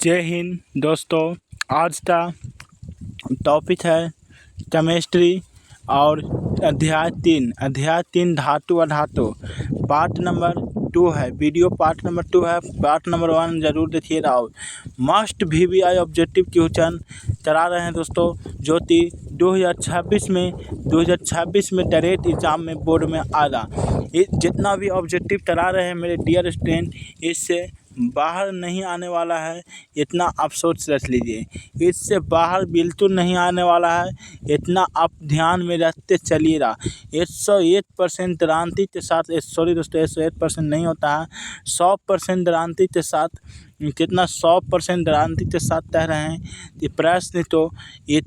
जय हिंद दोस्तों। आज का टॉपिक है केमिस्ट्री और अध्याय 3 धातु अधातु पार्ट नंबर 2 है। वीडियो पार्ट नंबर 2 है। पार्ट नंबर 1 ज़रूर देखिएगा। और मस्ट VVI ऑब्जेक्टिव क्वेश्चन करा रहे हैं दोस्तों, जो कि 2026 में डायरेक्ट एग्ज़ाम में बोर्ड में आएगा। जितना भी ऑब्जेक्टिव करा रहे हैं मेरे डियर स्टूडेंट, इससे बाहर नहीं आने वाला है, इतना आप सोच रख लीजिए। इससे बाहर बिल्कुल नहीं आने वाला है, इतना आप ध्यान में रखते चलिएगा। 101% गारंटी के साथ, सॉरी दोस्तों 101% नहीं होता है, 100% गारंटी के साथ, कितना 100% गारंटी के साथ कह रहे हैं कि प्रश्न तो ये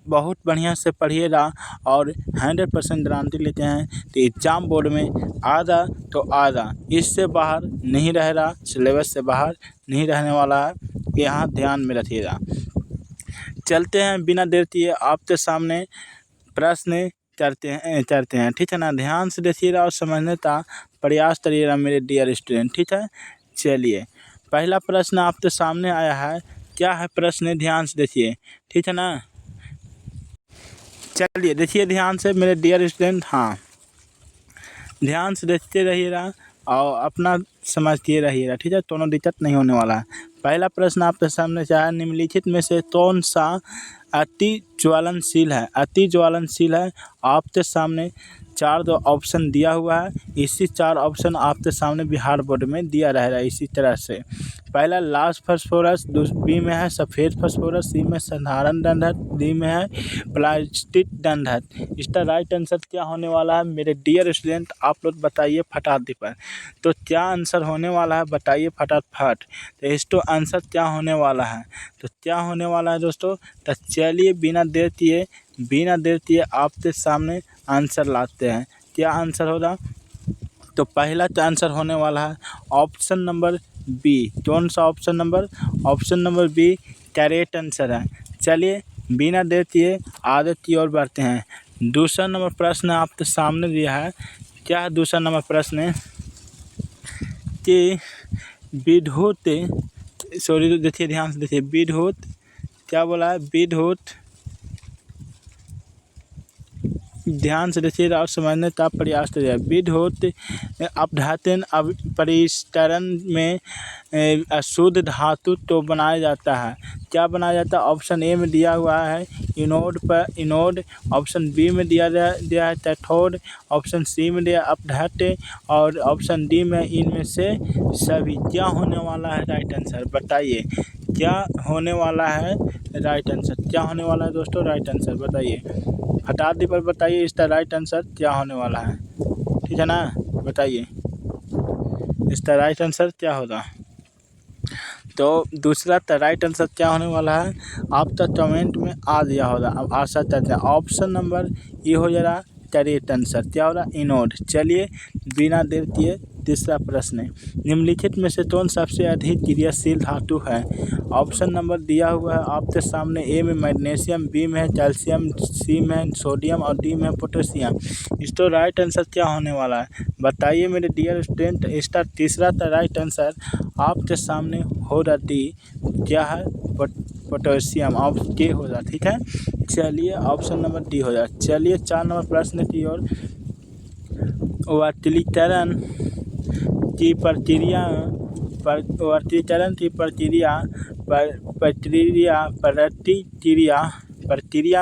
बहुत बढ़िया से पढ़िएगा और 100% गारंटी लेते हैं तो एग्ज़ाम बोर्ड में आएगा तो आएगा। इससे बाहर नहीं रहेगा, सिलेबस से बाहर नहीं रहने वाला है, यहाँ ध्यान में रखिएगा। चलते हैं बिना देर किए आपके सामने प्रश्न करते हैं, ठीक है ना। ध्यान से देखिएगा और समझने का प्रयास करिएगा मेरे डियर स्टूडेंट, ठीक है। चलिए, पहला प्रश्न आपके सामने आया है। क्या है प्रश्न, ध्यान से देखिए, ठीक है ना। चलिए देखिए ध्यान से मेरे डियर स्टूडेंट, हाँ ध्यान से देखते रहिएगा और अपना समझते रहिएगा, ठीक है। दोनों दिक्कत नहीं होने वाला है। पहला प्रश्न आपके सामने क्या है, निम्नलिखित में से कौन सा अति ज्वलनशील है। आपके सामने 4 ऑप्शन दिया हुआ है। इसी 4 ऑप्शन आपके सामने बिहार बोर्ड में दिया रहेगा इसी तरह से। पहला लाल फास्फोरस, बी में है सफ़ेद फास्फोरस, सी में साधारण दंडक, डी में है प्लास्टिक दंडक। इसका राइट आंसर क्या होने वाला है मेरे डियर स्टूडेंट, आप लोग बताइए फटाफट पर। तो क्या आंसर होने वाला है बताइए फटाफट। तो इसका आंसर क्या होने वाला है, तो क्या होने वाला है दोस्तों। तो चलिए बिना देर किए आपके सामने आंसर लाते हैं। क्या आंसर होगा, तो पहला आंसर होने वाला है ऑप्शन नंबर बी। कौन सा option number B correct answer है। चलिए बिना देर किए आगे की ओर बढ़ते हैं। दूसरा नंबर प्रश्न आपके सामने दिया है। क्या है दूसरा नंबर प्रश्न कि विद्युत, सॉरी देखिए ध्यान से देखिए, विद्युत क्या बोला है, विद्युत, ध्यान से देखिएगा और समझने का प्रयास करिए। विद्युत अपघटन परिष्करण में अशुद्ध धातु तो बनाया जाता है। क्या बनाया जाता है, ऑप्शन ए में दिया हुआ है इनोड, ऑप्शन बी में दिया है कैथोड, ऑप्शन सी में दिया अपघट्य और ऑप्शन डी में इनमें से सभी। क्या होने वाला है राइट आंसर बताइए। क्या होने वाला है राइट आंसर, क्या होने वाला है दोस्तों, राइट आंसर बताइए फटाफट पर बताइए। इसका राइट आंसर क्या होने वाला है, ठीक है ना, बताइए इसका राइट आंसर क्या होगा। तो दूसरा राइट आंसर क्या होने वाला है आपका कमेंट में आ दिया होगा। अब आशा करते हैं ऑप्शन नंबर ये हो जा रहा करेक्ट आंसर, क्या हो रहा इनोड। चलिए बिना देर किए तीसरा प्रश्न है, निम्नलिखित में से कौन सबसे अधिक क्रियाशील धातु है। ऑप्शन नंबर दिया हुआ है आपके सामने। ए में मैग्नीशियम, बी में है कैल्शियम, सी में है सोडियम और डी में है पोटेशियम। इसका राइट आंसर क्या होने वाला है बताइए मेरे डियर स्टूडेंट। इसका तीसरा राइट आंसर आपके सामने हो रहा डी, क्या है पोटेशियम, ऑप्शन के हो रहा, ठीक है। चलिए ऑप्शन नंबर डी हो जाए। चलिए 4 नंबर प्रश्न की ओर। वर्गीकरण की प्रक्रिया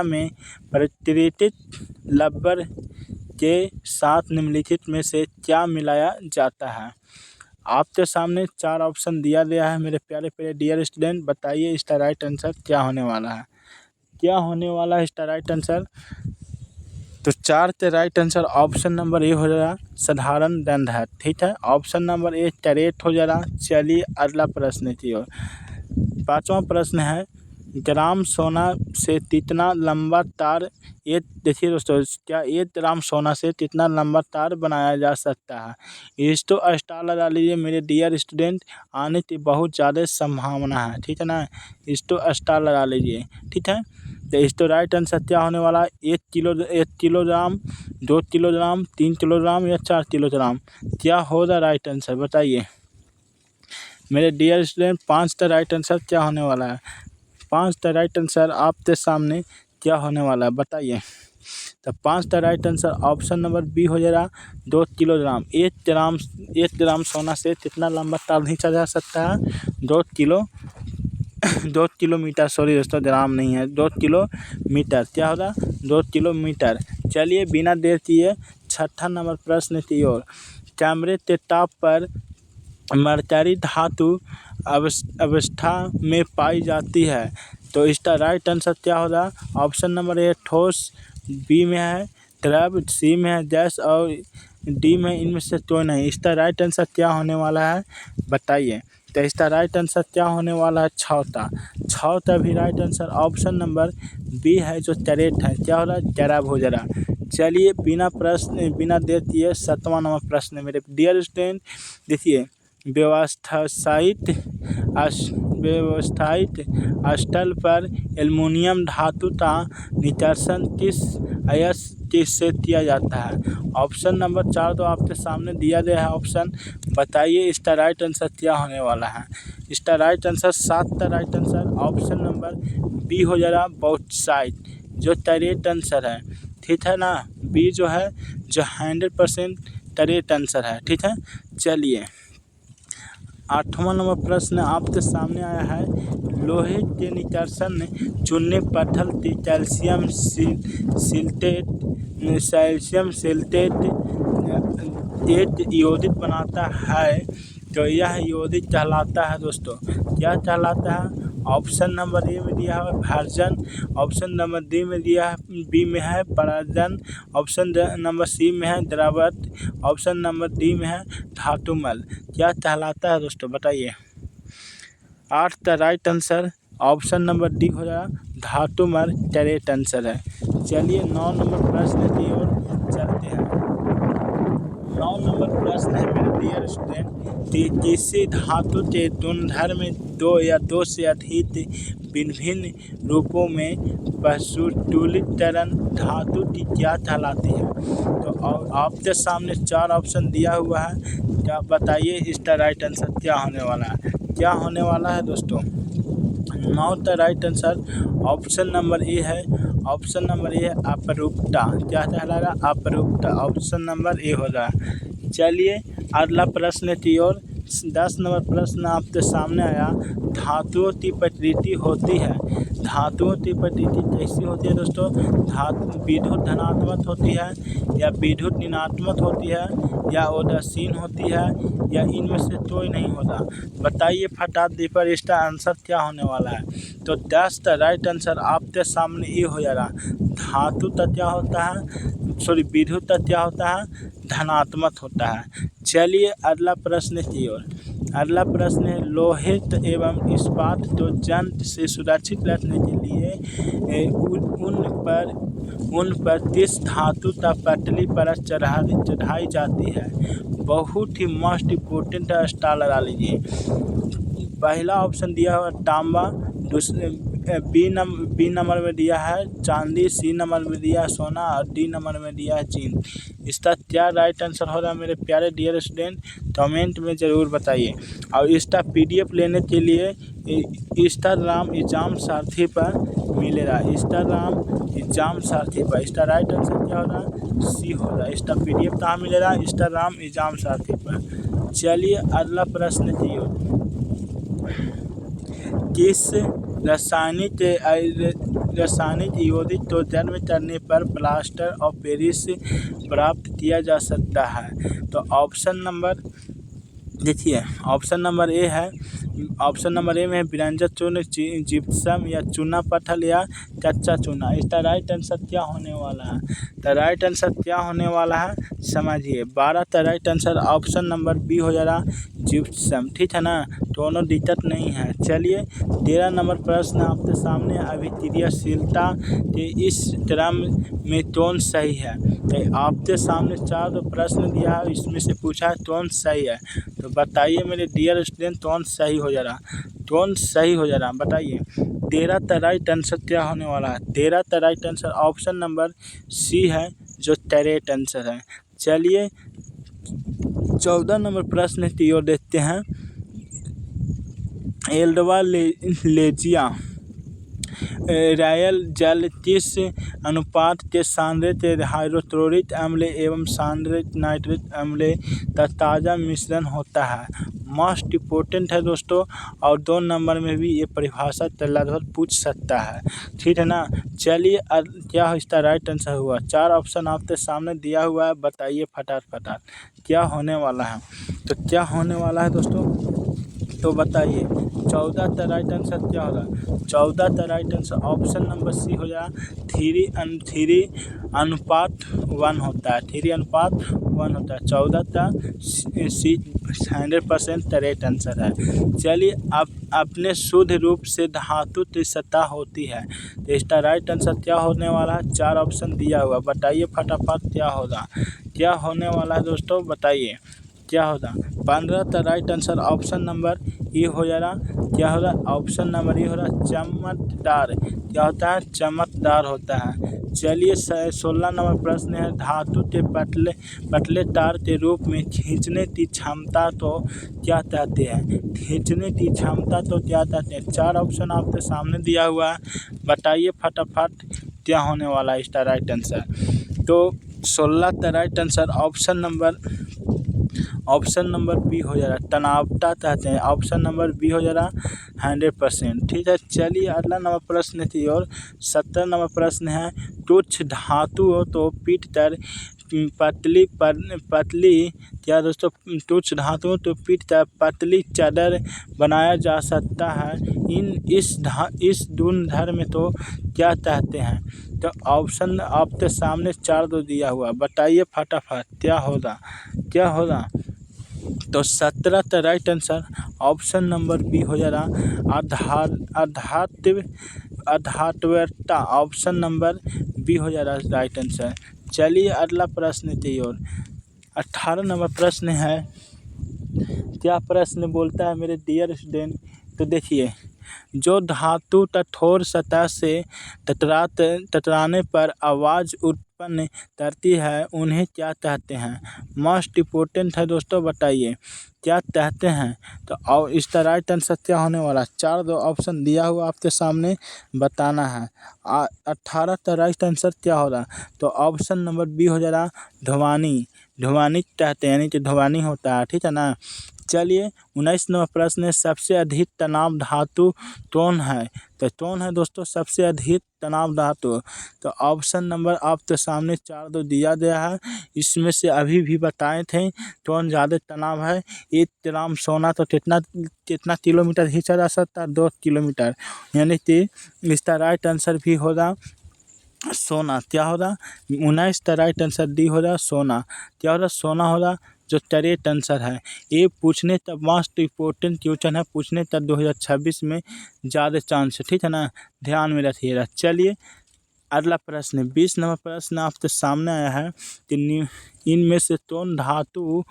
में प्रतिष्ठित रबर के साथ निम्नलिखित में से क्या मिलाया जाता है। आपके सामने 4 ऑप्शन दिया गया है मेरे प्यारे डियर स्टूडेंट, बताइए इसका राइट आंसर क्या होने वाला है। क्या होने वाला है इसका राइट आंसर, तो 4 के राइट आंसर ऑप्शन नंबर ए हो जाएगा साधारण दंडक, ठीक है। ऑप्शन नंबर ए करेक्ट हो जा रहा। चलिए अगला प्रश्न की ओर। 5वां प्रश्न है, ग्राम सोना से कितना लंबा तार, ये देखिए दोस्तों, क्या 1 ग्राम सोना से कितना लंबा तार बनाया जा सकता है। इस तो स्टार लगा लीजिए मेरे डियर स्टूडेंट, आने की बहुत ज़्यादा संभावना है, ठीक है ना। इस तो स्टार लगा लीजिए, ठीक है। तो इस तो राइट आंसर क्या होने वाला है 1 किलोग्राम, 2 किलोग्राम, 3 किलोग्राम या 4 किलोग्राम। क्या होगा राइट आंसर बताइए। मेरे डियर स्टूडेंट 5 राइट आंसर क्या होने वाला है, 5 राइट आंसर आपके सामने क्या होने वाला है बताइए। तो 5 right answer option number B हो जाएगा 2 किलोग्राम। 1 ग्राम सोना से कितना लंबा तार खींचा जा सकता है, 2 किलोमीटर, सॉरी दोस्तों ग्राम नहीं है, 2 किलोमीटर, क्या होगा 2 किलोमीटर। चलिए बिना देर किए 6ठा नंबर प्रश्न की ओर। कैमरे के टॉप पर मरकरी धातु अवस्था में पाई जाती है, तो इसका राइट आंसर क्या होगा। ऑप्शन नंबर ए ठोस, बी में है द्रव, सी में है गैस और डी में इनमें से कोई नहीं। इसका राइट आंसर क्या होने वाला है बताइए। तो इसका राइट आंसर क्या होने वाला है, छठा भी right answer option number B है जो करेक्ट है, क्या हो रहा है जराब हो जा रहा। चलिए बिना देर किए 7वां नंबर प्रश्न मेरे डियर स्टूडेंट देखिए। व्यवस्थित स्थल पर एल्युमिनियम धातु का निष्कर्षण किससे किया जाता है। ऑप्शन नंबर 4 तो आपके सामने दिया गया है ऑप्शन, बताइए इसका राइट आंसर क्या होने वाला है। इसका right answer 7 right answer option number B हो जा रहा बॉक्साइट, जो करेक्ट आंसर है, ठीक है ना। बी जो है जो 100% करेक्ट आंसर है, ठीक है। चलिए 8वां नंबर प्रश्न आपके सामने आया है। लोहे के निष्कर्षण चूने पत्थर की कैल्शियम सिल्टेट एक योजित बनाता है, तो यह योजित कहलाता है दोस्तों, क्या कहलाता है। ऑप्शन नंबर ए में दिया है भार्जन, ऑप्शन नंबर डी में दिया है, बी में है पराजन, ऑप्शन नंबर सी में है द्रवत, ऑप्शन नंबर डी में है धातुमल, क्या कहलाता है दोस्तों बताइए। 8 का right answer option number D हो जाएगा धातुमल करेक्ट आंसर है। चलिए 9 नंबर प्रश्न की ओर चलते हैं। 9 नंबर प्रश्न है मेरे डियर स्टूडेंट कि किसी धातु के गुणधर्म में 2 या 2 से अधिक भिन्न रूपों में प्रस्तुतीकरण धातु की क्या कहलाती है। तो आपके सामने 4 ऑप्शन दिया हुआ है, क्या बताइए इसका राइट आंसर क्या होने वाला है, क्या होने वाला है दोस्तों। 9 का राइट आंसर ऑप्शन नंबर ए है, ऑप्शन नंबर ए है अपरूपता, क्या कहलाएगा अपरूपता, ऑप्शन नंबर ए होगा। चलिए अगला प्रश्न की ओर। 10 नंबर प्रश्न आपके सामने आया। धातुओं की प्रकृति होती है, धातुओं की प्रकृति कैसी होती है दोस्तों। धातु विद्युत धनात्मक होती है या विद्युत ऋणात्मक होती है या उदासीन होती है या इनमें से कोई नहीं होता, बताइए फटाफट दी पर इसका आंसर क्या होने वाला है। तो 10 का राइट आंसर आपके सामने ये हो जाएगा धातु का क्या होता है, सॉरी विद्युत का क्या होता है धनात्मक होता है। चलिए अगला प्रश्न की ओर। अगला प्रश्न है लोहित एवं इस्पात को जंग से सुरक्षित रखने के लिए उन पर किस धातु का पतली परत चढ़ाई जाती है। बहुत ही मोस्ट इम्पोर्टेंट स्टार लगा लीजिए। पहला ऑप्शन दिया हुआ तांबा, बी नंबर में दिया है चांदी, सी नंबर में दिया है सोना और डी नंबर में दिया है चीन। इसका क्या राइट आंसर हो रहा है मेरे प्यारे डियर स्टूडेंट, कमेंट में ज़रूर बताइए। और इसका पीडीएफ लेने के लिए इंस्टाग्राम एग्जाम सारथी पर मिलेगा, इंस्टाग्राम एग्जाम सारथी पर। इसका राइट आंसर क्या होगा सी होगा। इसका पीडीएफ कहाँ मिलेगा, इंस्टाग्राम एग्जाम सारथी पर। चलिए अगला प्रश्न की ओर। किस रासायनिक यौगिक को जन्म करने पर प्लास्टर ऑफ पेरिस प्राप्त किया जा सकता है। तो ऑप्शन नंबर देखिए, ऑप्शन नंबर ए है, ऑप्शन नंबर ए में है बिरंजक चूर्ण, जिप्सम या चूना पत्थर या कच्चा चूना। इसका राइट आंसर क्या होने वाला है, तो राइट आंसर क्या होने वाला है समझिए। 12 का right answer option number B हो जा रहा जिप्सम, ठीक है ना, दोनों दिक्कत नहीं है। चलिए 13 नंबर प्रश्न आपके सामने। अभिक्रियाशीलता के इस क्रम में कौन सही है। तो आपके सामने 4 प्रश्न दिया है, इसमें से पूछा है कौन सही है। तो बताइए मेरे डियर स्टूडेंट कौन सही हो जा रहा, कौन सही हो जा रहा बताइए। 13 का राइट आंसर क्या होने वाला है। 13 का right answer option number C है जो करेक्ट आंसर है। चलिए 14 नंबर प्रश्न की ओर देखते हैं। एल्डवा लेजिया रॉयल जल 30 अनुपात के सांद्रित हाइड्रोक्लोरिक अम्ल एवं सांद्रित नाइट्रिक अम्ल का ताज़ा मिश्रण होता है। मोस्ट इम्पोर्टेंट है दोस्तों, और 2 नंबर में भी ये परिभाषा लगभग पूछ सकता है, ठीक है ना। चलिए क्या इसका राइट आंसर हुआ। 4 ऑप्शन आपके सामने दिया हुआ है, बताइए फटाफट क्या होने वाला है। तो क्या होने वाला है दोस्तों, तो बताइए 14 का राइट आंसर क्या होगा। 14 का right answer option number C हो जाएगा। 3:1 होता है। 3:1 होता है। 14 का सी 100% करेक्ट आंसर है। चलिए अब अपने शुद्ध रूप से धातु की सतह होती है, तो इसका राइट आंसर क्या होने वाला है। 4 ऑप्शन दिया हुआ, बताइए फटाफट क्या होगा, क्या होने वाला है दोस्तों, बताइए क्या होगा। 15 का राइट आंसर ऑप्शन नंबर ए हो जाएगा। क्या होगा, ऑप्शन नंबर ए हो रहा चमकदार। क्या होता है, चमकदार होता है। चलिए 16 नंबर प्रश्न है, धातु के पतले तार के रूप में खींचने की क्षमता तो क्या कहते हैं। खींचने की क्षमता तो क्या कहते हैं। 4 ऑप्शन आपके सामने दिया हुआ है, बताइए फटाफट क्या होने वाला है इसका राइट आंसर। तो 16 का right answer option number B हो जा रहा है, तनावता कहते हैं। ऑप्शन नंबर बी हो जा रहा 100%, ठीक है। चलिए अगला नंबर प्रश्न थी, और 17 नंबर प्रश्न है, तुच्छ धातु हो तो पीठ तर पतली क्या दोस्तों, तुच्छ धातु तो पीठ तर पतली चादर बनाया जा सकता है। इस गुणधर्म तो क्या कहते हैं। तो ऑप्शन आपके सामने 4 दो दिया हुआ, बताइए फटाफट क्या होगा। तो 17 का right answer option number B हो जा रहा आध्यात्मिकता। ऑप्शन नंबर बी हो जा रहा राइट आंसर। चलिए अगला प्रश्न थी, और 18 नंबर प्रश्न है, क्या प्रश्न बोलता है मेरे डियर स्टूडेंट। तो देखिए, जो धातु कठोर सतह से टकराने पर आवाज़ उत्पन्न करती है उन्हें क्या कहते हैं। मोस्ट इम्पोर्टेंट है दोस्तों, बताइए क्या कहते हैं। तो और इसका राइट आंसर क्या होने वाला। 4 दो ऑप्शन दिया हुआ आपके सामने, बताना है। 18 का राइट आंसर क्या होगा। तो ऑप्शन नंबर बी हो जा रहा ध्वनि कहते हैं, यानी कि ध्वनि होता है, ठीक है ना। चलिए 19 नंबर प्रश्न है, सबसे अधिक तनाव धातु कौन है। तो कौन है दोस्तों सबसे अधिक तनाव धातु। तो ऑप्शन नंबर आपके सामने 4 दो दिया गया है, इसमें से अभी भी बताए थे कौन ज़्यादा तनाव है। 1 ग्राम सोना तो कितना किलोमीटर खींचा जा सकता है, 2 किलोमीटर, यानी कि इसका राइट आंसर भी होगा सोना। क्या होगा, 19 का राइट आंसर डी होगा सोना। क्या होगा, सोना होगा जो करेक्ट आंसर है। ये पूछने तब मोस्ट इम्पोर्टेंट क्वेश्चन है, पूछने तब 2026 में ज़्यादा चांस है, ठीक है ना, ध्यान में रखिएगा। चलिए अगला प्रश्न 20 नंबर प्रश्न आपके सामने आया है कि इनमें से कौन अधातु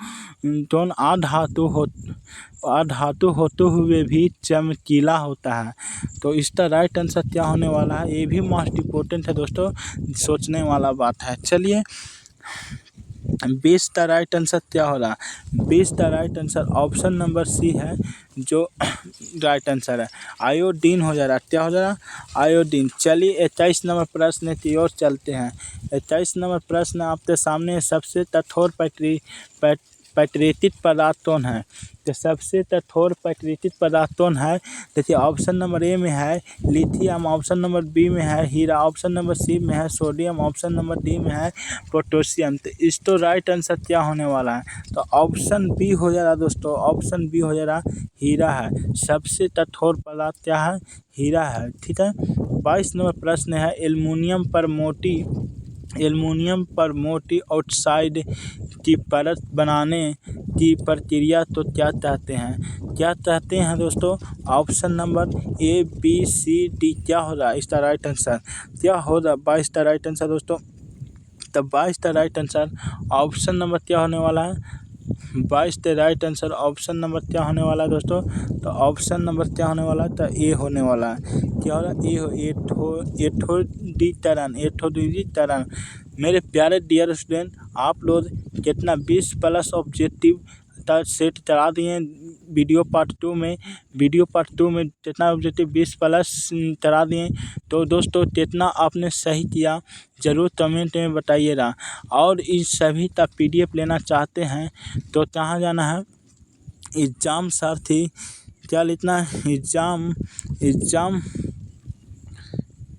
होते हुए भी चमकीला होता है। तो इसका राइट आंसर क्या होने वाला है, ये भी मोस्ट इम्पोर्टेंट है दोस्तों, सोचने वाला बात है। चलिए 20 का राइट आंसर क्या हो रहा। 20 का right answer option number C है, जो राइट आंसर है आयोडीन हो जा रहा। क्या हो जा रहा, आयोडीन। चलिए 21 नंबर प्रश्न की ओर चलते हैं। 21 नंबर प्रश्न आपके सामने, सबसे कठोर प्राकृतिक पदार्थ कौन है। तो सबसे कठोर प्राकृतिक पदार्थ कौन है। देखिए ऑप्शन नंबर ए में है लिथियम, ऑप्शन नंबर बी में है हीरा, ऑप्शन नंबर सी में है सोडियम, ऑप्शन नंबर डी में है पोटेशियम। तो इस तो राइट आंसर क्या होने वाला है। तो ऑप्शन बी हो जा रहा दोस्तों, ऑप्शन बी हो जा रहा हीरा है। सबसे कठोर पदार्थ क्या है, हीरा है, ठीक है। 22 नंबर प्रश्न है, एल्युमिनियम पर मोटी ऑक्साइड की परत बनाने की प्रक्रिया तो क्या कहते हैं दोस्तों। Option number A B C D क्या होगा इसका राइट आंसर, क्या होगा 22 का राइट आंसर दोस्तों। तो 22 का राइट आंसर ऑप्शन नंबर क्या होने वाला है, 22 का राइट आंसर ऑप्शन नंबर क्या होने वाला है दोस्तों। तो ऑप्शन नंबर क्या होने वाला है, तो ए होने वाला है। क्या हो रहा है, एठोडीटरन। मेरे प्यारे डियर स्टूडेंट, आप लोग कितना 20+ ऑब्जेक्टिव सेट करा दिए वीडियो पार्ट 2 में टेटना ऑब्जेक्टिव 20+ करा दिए। तो दोस्तों टेटना आपने सही किया, ज़रूर कमेंट में बताइएगा। और इस सभी का PDF लेना चाहते हैं तो कहाँ जाना है, एग्ज़ाम सारथी, क्या लिखना है,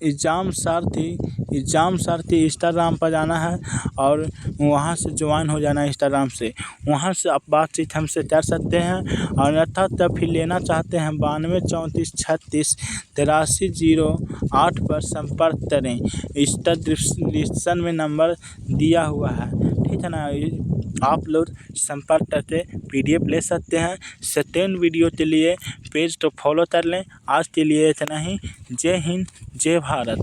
एग्ज़ाम सारथी इंस्टाग्राम पर जाना है और वहाँ से ज्वाइन हो जाना है इंस्टाग्राम से। वहाँ से आप बातचीत हमसे कर सकते हैं। और अन्यथा तब फिर लेना चाहते हैं 92 34 36 83 08 पर संपर्क करें। इसका डिस्क्रिप्शन में नंबर दिया हुआ है, ठीक है ना। आप लोग संपर्क करके PDF ले सकते हैं। सेकेंड वीडियो के लिए पेज तो फॉलो कर लें। आज के लिए इतना ही। जय हिंद, जय भारत।